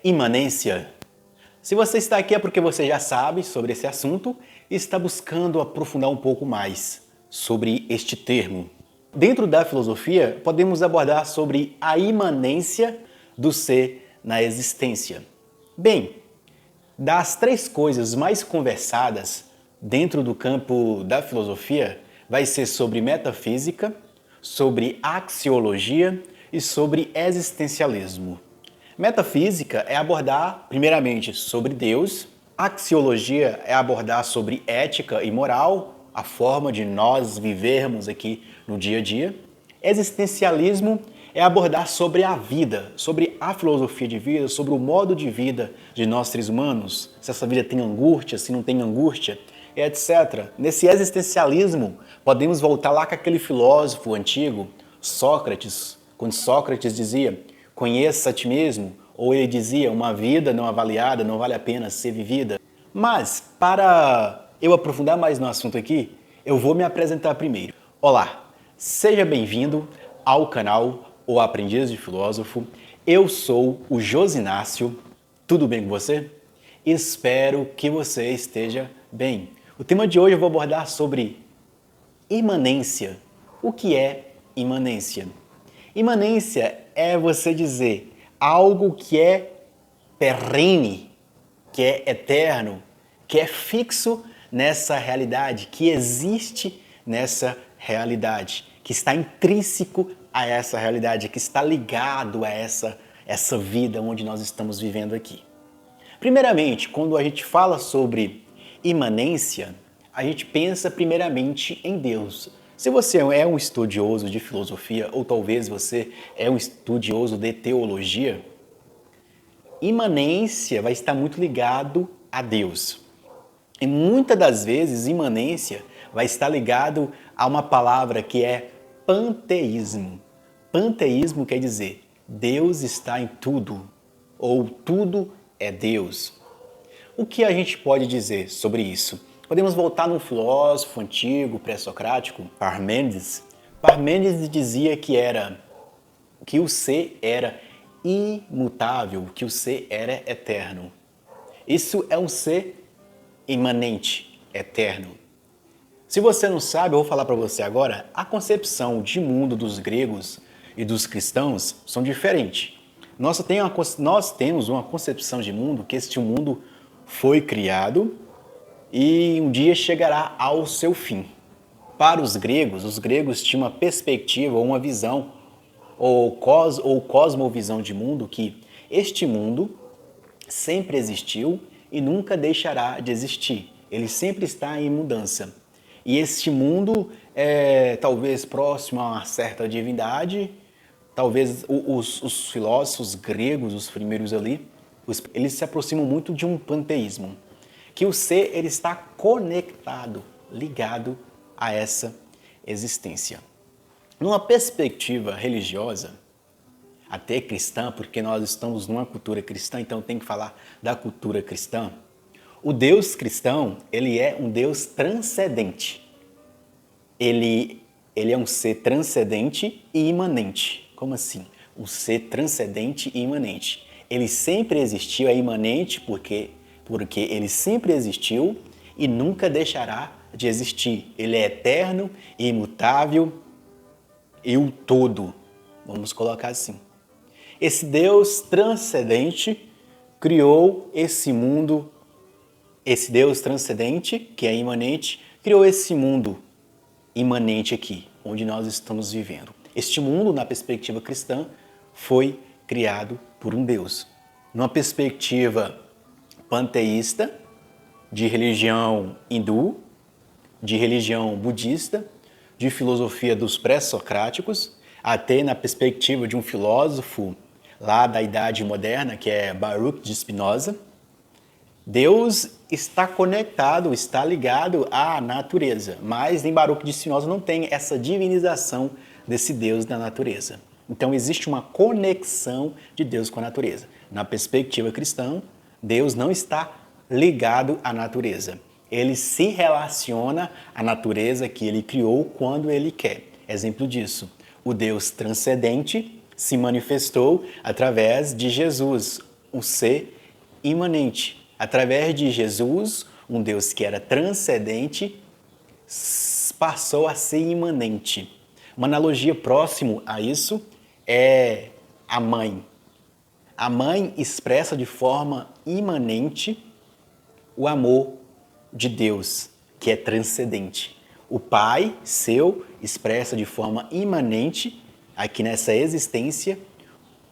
Imanência. Se você está aqui é porque você já sabe sobre esse assunto e está buscando aprofundar um pouco mais sobre este termo. Dentro da filosofia, podemos abordar sobre a imanência do ser na existência. Bem, das três coisas mais conversadas dentro do campo da filosofia, vai ser sobre metafísica, sobre axiologia e sobre existencialismo. Metafísica é abordar, primeiramente, sobre Deus. Axiologia é abordar sobre ética e moral, a forma de nós vivermos aqui no dia a dia. Existencialismo é abordar sobre a vida, sobre a filosofia de vida, sobre o modo de vida de nós seres humanos, se essa vida tem angústia, se não tem angústia, etc. Nesse existencialismo, podemos voltar lá com aquele filósofo antigo, Sócrates, quando Sócrates dizia: conheça a ti mesmo, ou ele dizia, uma vida não avaliada não vale a pena ser vivida. Mas, para eu aprofundar mais no assunto aqui, eu vou me apresentar primeiro. Olá, seja bem-vindo ao canal O Aprendiz de Filósofo. Eu sou o Josinácio, tudo bem com você? Espero que você esteja bem. O tema de hoje eu vou abordar sobre imanência. O que é imanência? Imanência é você dizer algo que é perene, que é eterno, que é fixo nessa realidade, que existe nessa realidade, que está intrínseco a essa realidade, que está ligado a essa vida onde nós estamos vivendo aqui. Primeiramente, quando a gente fala sobre imanência, a gente pensa primeiramente em Deus. Se você é um estudioso de filosofia, ou talvez você é um estudioso de teologia, imanência vai estar muito ligado a Deus. E muitas das vezes, imanência vai estar ligado a uma palavra que é panteísmo. Panteísmo quer dizer Deus está em tudo, ou tudo é Deus. O que a gente pode dizer sobre isso? Podemos voltar num filósofo antigo, pré-socrático, Parmênides. Parmênides dizia que o ser era imutável, que o ser era eterno. Isso é um ser imanente, eterno. Se você não sabe, eu vou falar para você agora, a concepção de mundo dos gregos e dos cristãos são diferentes. Nós temos uma concepção de mundo que este mundo foi criado e um dia chegará ao seu fim. Para os gregos tinham uma perspectiva, uma visão, ou cosmovisão de mundo, que este mundo sempre existiu e nunca deixará de existir. Ele sempre está em mudança. E este mundo é talvez próximo a uma certa divindade, talvez os filósofos gregos, os primeiros ali, eles se aproximam muito de um panteísmo, que o ser ele está conectado, ligado a essa existência. Numa perspectiva religiosa, até cristã, porque nós estamos numa cultura cristã, então tem que falar da cultura cristã, o Deus cristão, ele é um Deus transcendente. Ele é um ser transcendente e imanente. Como assim? Um ser transcendente e imanente. Ele sempre existiu, é imanente porque ele sempre existiu e nunca deixará de existir. Ele é eterno, imutável e o todo. Vamos colocar assim. Esse Deus transcendente criou esse mundo. Esse Deus transcendente, que é imanente, criou esse mundo imanente aqui, onde nós estamos vivendo. Este mundo, na perspectiva cristã, foi criado por um Deus. Numa perspectiva panteísta, de religião hindu, de religião budista, de filosofia dos pré-socráticos, até na perspectiva de um filósofo lá da Idade Moderna, que é Baruch de Spinoza, Deus está conectado, está ligado à natureza, mas em Baruch de Spinoza não tem essa divinização desse Deus da natureza. Então existe uma conexão de Deus com a natureza. Na perspectiva cristã, Deus não está ligado à natureza. Ele se relaciona à natureza que ele criou quando ele quer. Exemplo disso, o Deus transcendente se manifestou através de Jesus, um ser imanente. Através de Jesus, um Deus que era transcendente, passou a ser imanente. Uma analogia próxima a isso é a mãe. A mãe expressa de forma imanente o amor de Deus, que é transcendente. O Pai, seu, expressa de forma imanente, aqui nessa existência,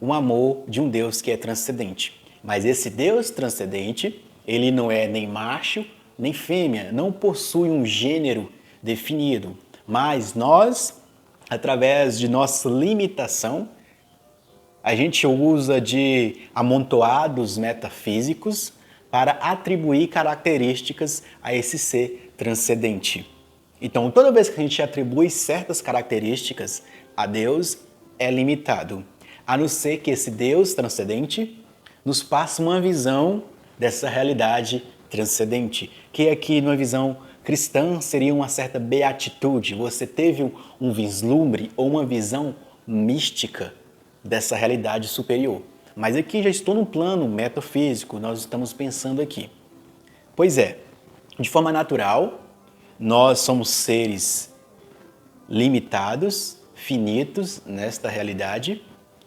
um amor de um Deus que é transcendente. Mas esse Deus transcendente, ele não é nem macho, nem fêmea, não possui um gênero definido. Mas nós, através de nossa limitação, a gente usa de amontoados metafísicos para atribuir características a esse ser transcendente. Então, toda vez que a gente atribui certas características a Deus, é limitado. A não ser que esse Deus transcendente nos passe uma visão dessa realidade transcendente, que aqui numa visão cristã seria uma certa beatitude. Você teve um vislumbre ou uma visão mística dessa realidade superior. Mas aqui já estou num plano metafísico, nós estamos pensando aqui. Pois é, de forma natural, nós somos seres limitados, finitos nesta realidade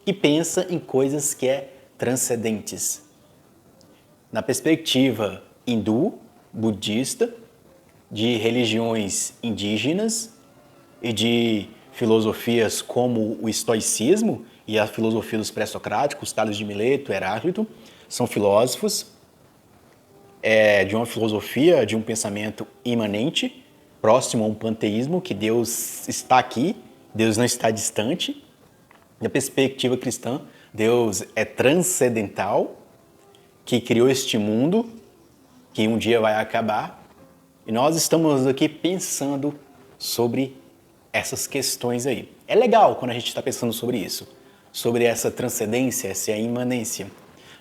e pensa em coisas que é transcendentes. Na perspectiva hindu, budista, de religiões indígenas e de filosofias como o estoicismo e a filosofia dos pré-socráticos, Tales de Mileto, Heráclito, são filósofos de uma filosofia, de um pensamento imanente, próximo a um panteísmo, que Deus está aqui, Deus não está distante. Na perspectiva cristã, Deus é transcendental, que criou este mundo, que um dia vai acabar. E nós estamos aqui pensando sobre essas questões aí. É legal quando a gente está pensando sobre isso, sobre essa transcendência, essa imanência.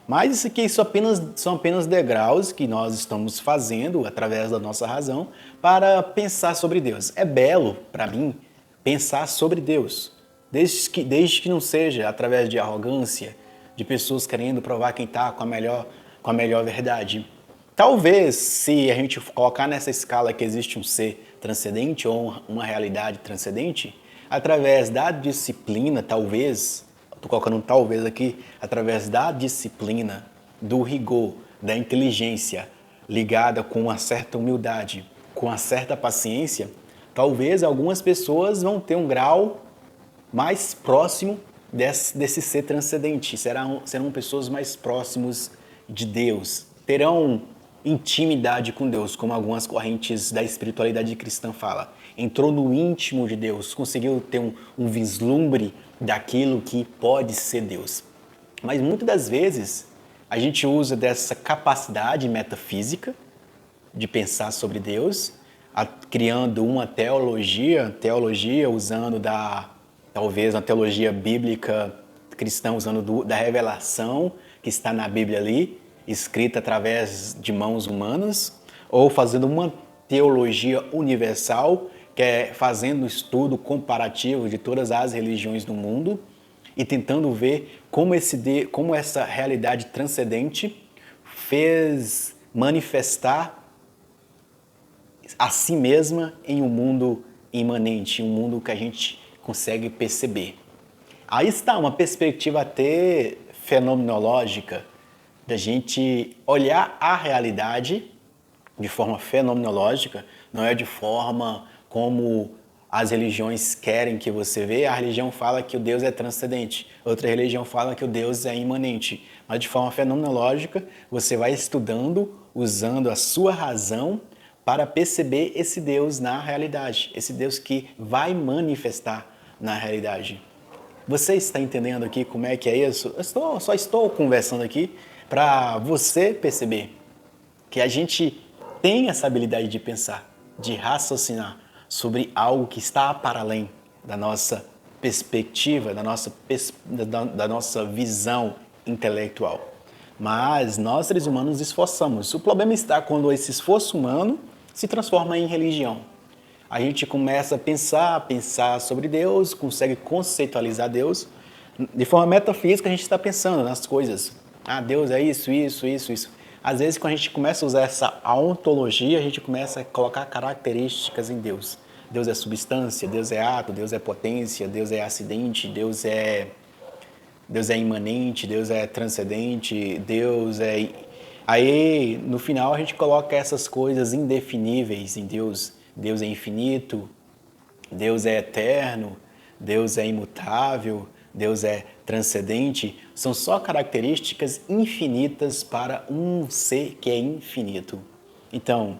Mas isso aqui são apenas degraus que nós estamos fazendo através da nossa razão para pensar sobre Deus. É belo, para mim, pensar sobre Deus, desde que não seja através de arrogância, de pessoas querendo provar quem está com a melhor verdade. Talvez, se a gente colocar nessa escala que existe um ser transcendente ou uma realidade transcendente, através da disciplina, talvez, estou colocando um talvez aqui, através da disciplina, do rigor, da inteligência, ligada com uma certa humildade, com uma certa paciência, talvez algumas pessoas vão ter um grau mais próximo desse ser transcendente, serão pessoas mais próximas de Deus, terão intimidade com Deus, como algumas correntes da espiritualidade cristã falam. Entrou no íntimo de Deus, conseguiu ter um vislumbre daquilo que pode ser Deus. Mas muitas das vezes a gente usa dessa capacidade metafísica de pensar sobre Deus, criando uma teologia usando talvez uma teologia bíblica cristã, usando da revelação que está na Bíblia ali, escrita através de mãos humanas, ou fazendo uma teologia universal, que é fazendo um estudo comparativo de todas as religiões do mundo e tentando ver como essa realidade transcendente fez manifestar a si mesma em um mundo imanente, um mundo que a gente consegue perceber. Aí está uma perspectiva até fenomenológica, da gente olhar a realidade de forma fenomenológica, não é de forma como as religiões querem que você veja. A religião fala que o Deus é transcendente, outra religião fala que o Deus é imanente. Mas de forma fenomenológica, você vai estudando, usando a sua razão para perceber esse Deus na realidade, esse Deus que vai manifestar na realidade. Você está entendendo aqui como é que é isso? Eu só estou conversando aqui para você perceber que a gente tem essa habilidade de pensar, de raciocinar sobre algo que está para além da nossa perspectiva, da nossa visão intelectual. Mas nós, seres humanos, nos esforçamos. O problema está quando esse esforço humano se transforma em religião. A gente começa a pensar sobre Deus, consegue conceitualizar Deus. De forma metafísica, a gente está pensando nas coisas. Ah, Deus é isso, isso, isso, isso. Às vezes, quando a gente começa a usar essa ontologia, a gente começa a colocar características em Deus. Deus é substância, Deus é ato, Deus é potência, Deus é acidente, Deus é imanente, Deus é transcendente, Deus é. Aí, no final, a gente coloca essas coisas indefiníveis em Deus. Deus é infinito, Deus é eterno, Deus é imutável, Deus é transcendente. São só características infinitas para um ser que é infinito. Então,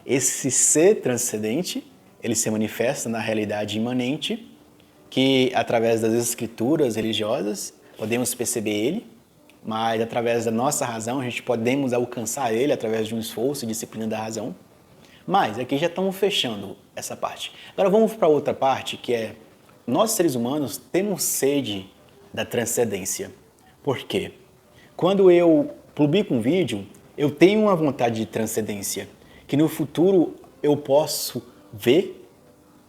esse ser transcendente, ele se manifesta na realidade imanente, que através das escrituras religiosas podemos perceber ele, mas através da nossa razão a gente podemos alcançar ele através de um esforço e disciplina da razão. Mas aqui já estamos fechando essa parte. Agora vamos para outra parte, que é nós seres humanos temos sede da transcendência. Por quê? Quando eu publico um vídeo, eu tenho uma vontade de transcendência, que no futuro eu posso ver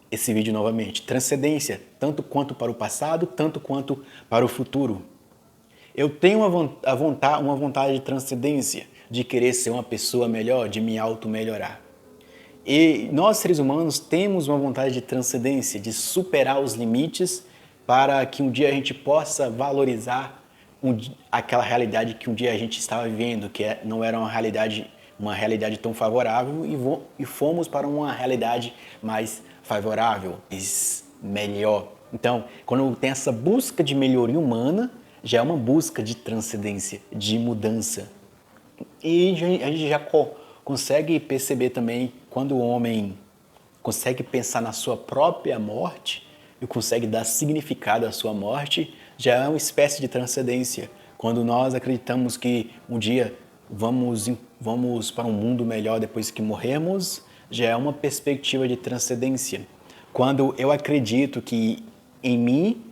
esse vídeo novamente. Transcendência, tanto quanto para o passado, tanto quanto para o futuro. Eu tenho uma vontade de transcendência, de querer ser uma pessoa melhor, de me auto-melhorar. E nós, seres humanos, temos uma vontade de transcendência, de superar os limites para que um dia a gente possa valorizar aquela realidade que um dia a gente estava vivendo, que não era uma realidade tão favorável, e fomos para uma realidade mais favorável, melhor. Então, quando tem essa busca de melhoria humana, já é uma busca de transcendência, de mudança. E a gente já consegue perceber também quando o homem consegue pensar na sua própria morte e consegue dar significado à sua morte, já é uma espécie de transcendência. Quando nós acreditamos que um dia vamos para um mundo melhor depois que morremos, já é uma perspectiva de transcendência. Quando eu acredito que em mim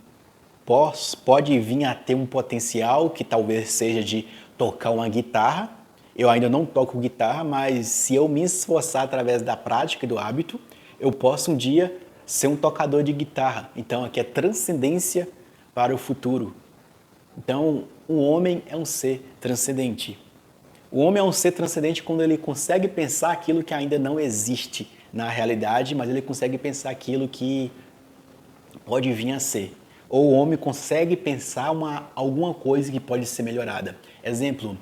pode vir a ter um potencial que talvez seja de tocar uma guitarra. Eu ainda não toco guitarra, mas se eu me esforçar através da prática e do hábito, eu posso um dia ser um tocador de guitarra. Então, aqui é transcendência para o futuro. Então, o homem é um ser transcendente. O homem é um ser transcendente quando ele consegue pensar aquilo que ainda não existe na realidade, mas ele consegue pensar aquilo que pode vir a ser. Ou o homem consegue pensar alguma coisa que pode ser melhorada. Exemplo,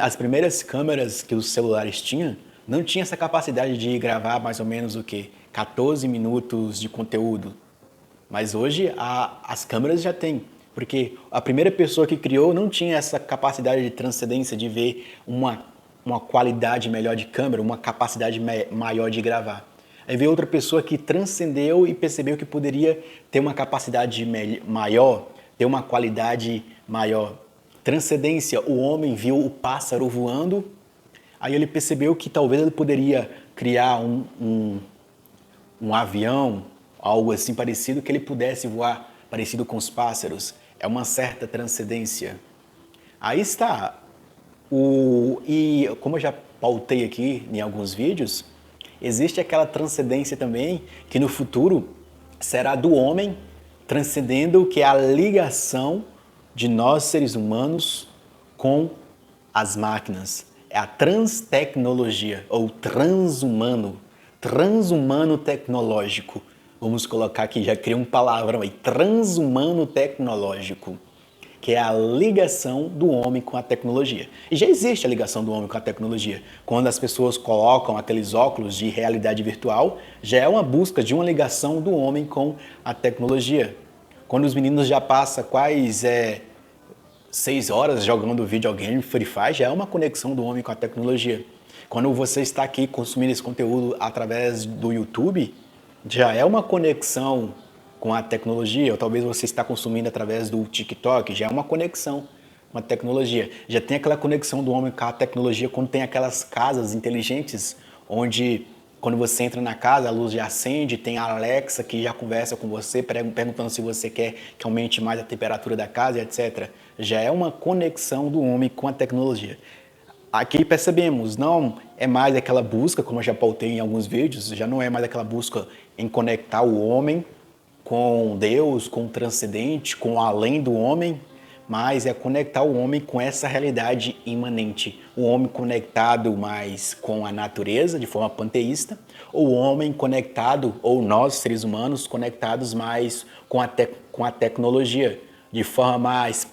as primeiras câmeras que os celulares tinham não tinha essa capacidade de gravar mais ou menos 14 minutos de conteúdo. Mas hoje as câmeras já têm, porque a primeira pessoa que criou não tinha essa capacidade de transcendência de ver uma qualidade melhor de câmera, uma capacidade maior de gravar. Aí veio outra pessoa que transcendeu e percebeu que poderia ter uma capacidade maior, ter uma qualidade maior. Transcendência, o homem viu o pássaro voando, aí ele percebeu que talvez ele poderia criar um avião, algo assim parecido, que ele pudesse voar parecido com os pássaros. É uma certa transcendência. Aí está. E como eu já pautei aqui em alguns vídeos, existe aquela transcendência também que no futuro será do homem transcendendo o que é a ligação de nós seres humanos com as máquinas. É a transtecnologia ou transhumano tecnológico. Vamos colocar aqui, já criei um palavrão aí, transhumano tecnológico, que é a ligação do homem com a tecnologia. E já existe a ligação do homem com a tecnologia. Quando as pessoas colocam aqueles óculos de realidade virtual, já é uma busca de uma ligação do homem com a tecnologia. Quando os meninos já passam 6 horas jogando videogame, Free Fire, já é uma conexão do homem com a tecnologia. Quando você está aqui consumindo esse conteúdo através do YouTube, já é uma conexão com a tecnologia, ou talvez você está consumindo através do TikTok, já é uma conexão com a tecnologia. Já tem aquela conexão do homem com a tecnologia quando tem aquelas casas inteligentes, onde quando você entra na casa, a luz já acende, tem a Alexa que já conversa com você, perguntando se você quer que aumente mais a temperatura da casa, etc. Já é uma conexão do homem com a tecnologia. Aqui percebemos, não é mais aquela busca, como eu já pautei em alguns vídeos, já não é mais aquela busca em conectar o homem com Deus, com o transcendente, com o além do homem, mas é conectar o homem com essa realidade imanente. O homem conectado mais com a natureza, de forma panteísta, ou o homem conectado, ou nós, seres humanos, conectados mais com a tecnologia, de forma mais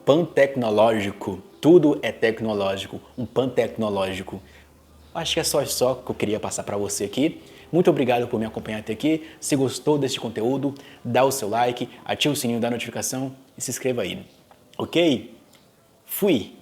pantecnológico. Tudo é tecnológico, um pantecnológico. Acho que é só que eu queria passar para você aqui. Muito obrigado por me acompanhar até aqui. Se gostou deste conteúdo, dá o seu like, ativa o sininho da notificação e se inscreva aí. Ok? Fui!